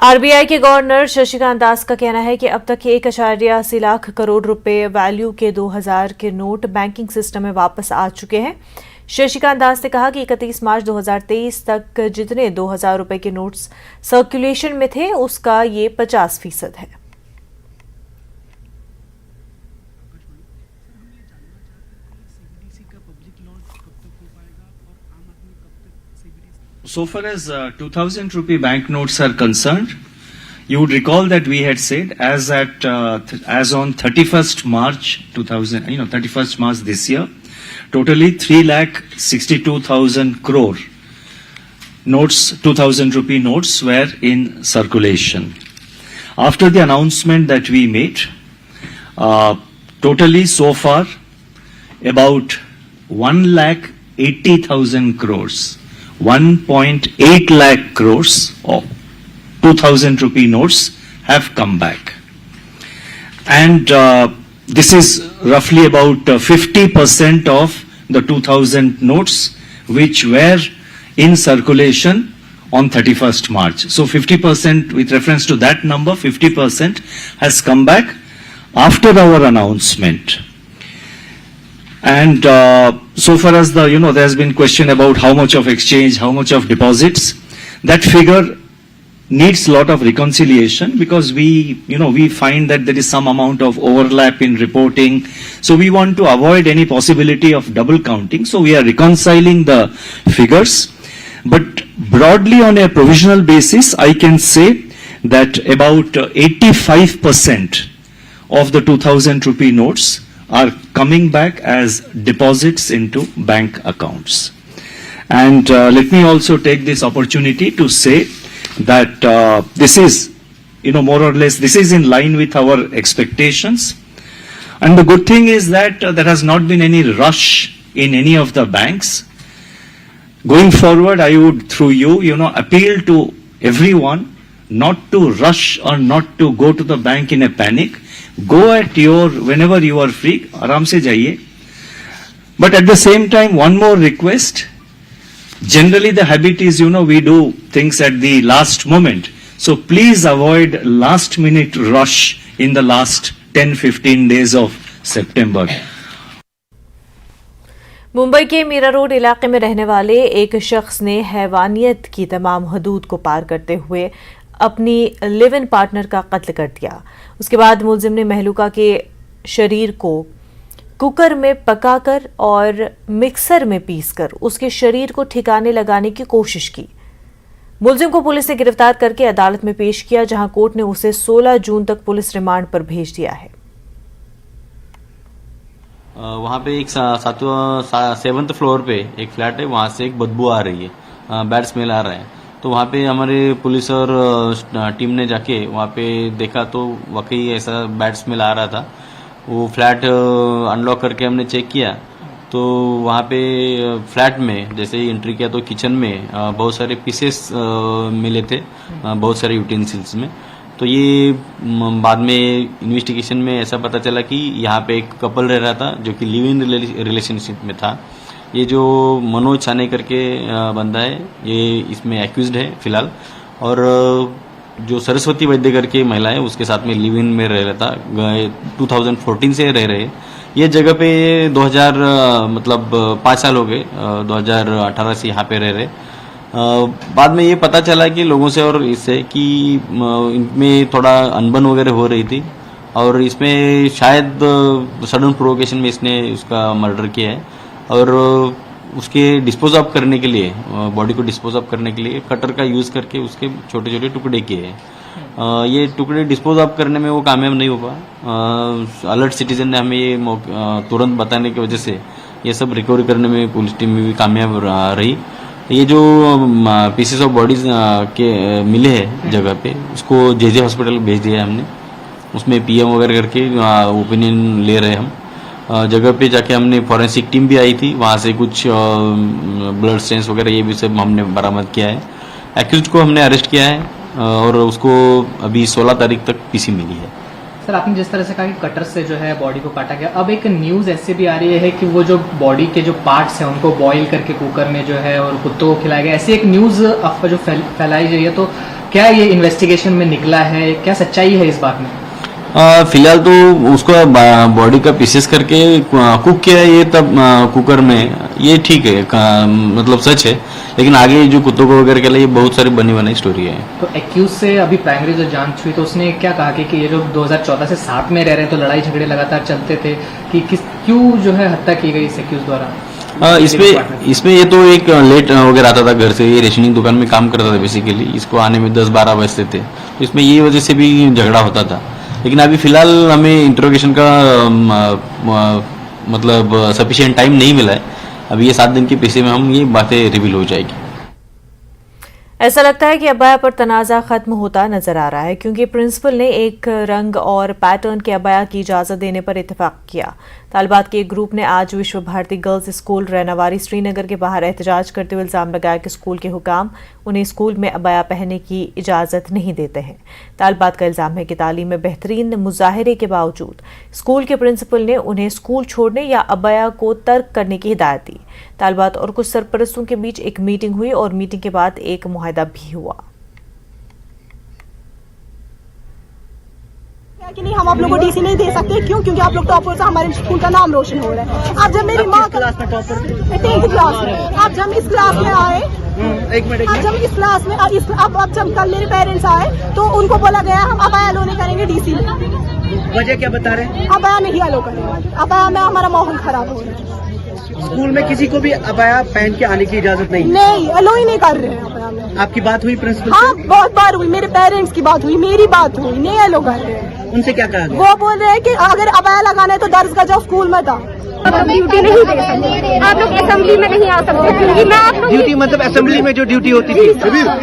RBI के governor Shashikant Das का कहना है कि अब तक 1.80 लाख करोड़ रुपए वैल्यू के 2000 के नोट बैंकिंग सिस्टम में वापस आ चुके हैं। शशिकांत दास ने कहा कि 31 मार्च 2023 तक जितने 2000 रुपए के नोट्स सर्कुलेशन में थे उसका ये 50% है। So far as 2000 rupee banknotes are concerned, you would recall that we had said as on 31st March 31st March this year, totally 3,62,000 crore notes, 2000 rupee notes were in circulation. After the announcement that we made, totally so far about 1,80,000 crores. 1.8 lakh crores of 2000 rupee notes have come back. And this is roughly about 50% of the 2000 notes which were in circulation on 31st March. So 50%, with reference to that number, 50% has come back after our announcement. And so far as there has been question about how much of exchange, how much of deposits, that figure needs a lot of reconciliation because we find that there is some amount of overlap in reporting. So we want to avoid any possibility of double counting. So we are reconciling the figures. But broadly on a provisional basis, I can say that about 85% of the 2000 rupee notes are coming back as deposits into bank accounts. And let me also take this opportunity to say that this is, more or less, this is in line with our expectations. And the good thing is that there has not been any rush in any of the banks. Going forward, I would, through you, appeal to everyone not to rush or not to go to the bank in a panic. Go at whenever you are free, आराम से जाइए. But at the same time, one more request. Generally, the habit is, we do things at the last moment. So please avoid last minute rush in the last 10-15 days of September. Mumbai के Meera road इलाके में रहने वाले एक शख्स ने हैवानियत की तमाम हदूद को पार करते हुए अपनी लिव इन पार्टनर का कत्ल कर दिया। उसके बाद मुलजिम ने महलूका के शरीर को कुकर में पकाकर और मिक्सर में पीसकर उसके शरीर को ठिकाने लगाने की कोशिश की। मुलजिम को पुलिस ने गिरफ्तार करके अदालत में पेश किया, जहां कोर्ट ने उसे 16 जून तक पुलिस रिमांड पर भेज दिया है। वहाँ पे एक 7वें फ्लोर पे एक फ्लैट है, वहाँ से एक बदबू आ रही है, बैड स्मेल आ रहा है। तो वहाँ पे हमारे पुलिस और टीम ने जाके वहाँ पे देखा तो वाकई ऐसा बैड स्मेल आ रहा था। वो फ्लैट अनलॉक करके हमने चेक किया तो वहाँ पे फ्लैट में जैसे ही एंट्री किया तो किचन में बहुत सारे पीसेस मिले थे, बहुत सारे यूटेंसिल्स में। तो ये बाद में इन्वेस्टिगेशन में ऐसा पता चला कि यहाँ पे एक कपल रह रहा था जो कि लिव इन रिलेशनशिप में था। ये जो मनोज छाने करके बंदा है, ये इसमें एक्यूज्ड है फिलहाल। और जो सरस्वती वैद्य करके महिला है उसके साथ में लिव इन में रह रहा था, 2014 से रह रहे। ये जगह पे 5 साल हो गए, 2018 से यहाँ पे रह रहे। बाद में ये पता चला कि लोगों से और इससे कि इनमें थोड़ा अनबन वगैरह हो रही थी और इसमें शायद सडन प्रोवोकेशन में इसने उसका मर्डर किया है। और उसके डिस्पोज ऑफ करने के लिए, बॉडी को डिस्पोज ऑफ करने के लिए कटर का यूज करके उसके छोटे छोटे टुकड़े किए हैं। ये टुकड़े डिस्पोज ऑफ करने में वो कामयाब नहीं हो पाया। अलर्ट सिटीजन ने हमें ये तुरंत बताने की वजह से ये सब रिकवरी करने में पुलिस टीम भी कामयाब रही। ये जो पीसेस ऑफ बॉडीज के मिले हैं जगह पे, उसको जे हॉस्पिटल भेज दिया है हमने। उसमें पीएम वगैरह करके ओपिनियन ले रहे हैं हम। जगह पे जाके हमने फॉरेंसिक टीम भी आई थी, वहाँ से कुछ ब्लड स्टेन्स वगैरह ये भी सब हमने बरामद किया है। एक्यूज्ड को हमने अरेस्ट किया है और उसको अभी 16 तारीख तक पीसी मिली है। सर, आपने जिस तरह से कहा कि कटर से जो है बॉडी को काटा गया, अब एक न्यूज़ ऐसे भी आ रही है कि वो जो बॉडी के जो पार्ट्स हैं उनको बॉईल करके कुकर में जो है और कुत्तों को खिलाया गया, ऐसी एक न्यूज़ अफवाह जो फैलाई गई है। तो क्या ये इन्वेस्टिगेशन में निकला है, क्या सच्चाई है इस बात में? फिलहाल तो उसको बॉडी का पीसेस करके कुक किया है, ये तब कुकर में, ये ठीक है, मतलब सच है। लेकिन आगे जो कुत्तों को वगैरह के लिए ये बहुत सारी बनी बनाई स्टोरी है। तो एक्यूज से अभी प्राइमरी जो जांच हुई तो उसने क्या कहा कि ये जो 2014 से साथ में रह रहे तो लड़ाई झगड़े लगातार चलते थे, कि क्यों जो है हत्या की गई इस एक्यूज द्वारा? इसमें ये तो एक लेट वगैरह आता था घर से, ये रेशनिंग दुकान में काम करता था बेसिकली, इसको आने में 10-12 बजते थे, तो इसमें ये वजह से भी झगड़ा होता था। लेकिन अभी फिलहाल हमें इंट्रोगेशन का मतलब सफिशिएंट टाइम नहीं मिला है। अभी ये 7 दिन के पीछे में हम ये बातें रिवील हो जाएगी। ऐसा लगता है कि अबाया पर तनाज़ा खत्म होता नजर आ रहा है, क्योंकि प्रिंसिपल ने एक रंग और पैटर्न के अबाया की इजाजत देने पर इत्तेफाक किया। तालिबात के एक ग्रुप ने आज विश्व भारती गर्ल्स स्कूल रैनावारी श्रीनगर के बाहर एहतजाज करते हुए इल्जाम लगाया कि स्कूल के हुकाम उन्हें स्कूल में अबाया पहनने की इजाजत नहीं देते हैं। तालिबात का इल्जाम है कि तालीम में बेहतरीन मुजाहरे के बावजूद स्कूल के प्रिंसिपल ने उन्हें स्कूल छोड़ने या अबाया को तर्क करने की हिदायत दी। तालिबात और कुछ सरपरस्तों के बीच एक मीटिंग हुई और मीटिंग के बाद एक मुआहदा भी हुआ कि नहीं, हम आप लोगों को डीसी नहीं दे सकते। क्यों? क्योंकि आप लोग टॉपर से हमारे स्कूल का नाम रोशन हो रहा है। अब जब मेरी माँ क्लास में टॉपर 10th क्लास में, अब जब इस क्लास में आए, अब जब इस क्लास में अब जब कल मेरे पेरेंट्स आए तो उनको बोला गया हम अबाया अलो नहीं करेंगे डीसी में। वजह क्या बता रहे हैं? अबाया नहीं अलो करेंगे, अबाया में हमारा माहौल खराब हो रहा है। स्कूल में किसी को भी अबाया पहन के आने की इजाजत नहीं? नहीं, अलो ही नहीं कर रहे हैं अबाया में। आपकी बात हुई प्रिंसिपल? हाँ, बहुत बार हुई, मेरे पेरेंट्स की बात हुई, मेरी बात हुई, नहीं अलो कर रहे हैं। उनसे क्या कहा गया? वो बोल रहे हैं कि अगर अबाया लगाना है तो दर्ज का जाओ स्कूल में था। आप लोग ड्यूटी नहीं दे सकते, आप लोग असेंबली में नहीं आ सकते, क्योंकि मैं आप लोग ड्यूटी मतलब असेंबली में जो ड्यूटी होती थी?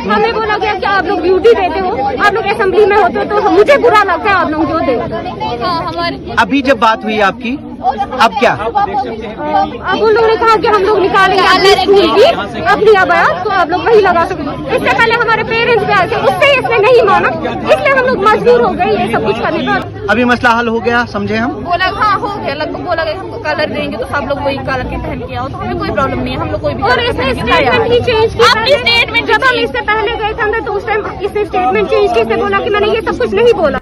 हमें बोला गया कि आप लोग ड्यूटी देते हो, आप लोग असेंबली में होते हो, तो मुझे बुरा लगता है आप लोग जो दे। अभी जब बात हुई आपकी, अब क्या? अब उन लोगों ने कहा कि हम लोग निकालेंगे अपनी स्कूल की अपनी अबाया, तो आप लोग वही लगा सकते। इससे पहले हमारे पेरेंट्स भी आए थे, उससे इसने नहीं माना, इसलिए हम लोग मजबूर हो गए ये सब कुछ करने का। अभी मसला हल हो गया, समझे हम? बोला हाँ हो गया, लगभग बोला गया हमको कलर देंगे तो सब लोग वही कलर के पहन के आओ, तो हमें कोई प्रॉब्लम नहीं है, हम लोग कोई भी। और इसने स्टेटमेंट ही चेंज किया। अपनी स्टेटमेंट जब हम इससे पहले गए थे अंदर तो उस टाइम इसने स्टेटमेंट चेंज की, इसने बोला कि मैंने ये सब कुछ नहीं बोला।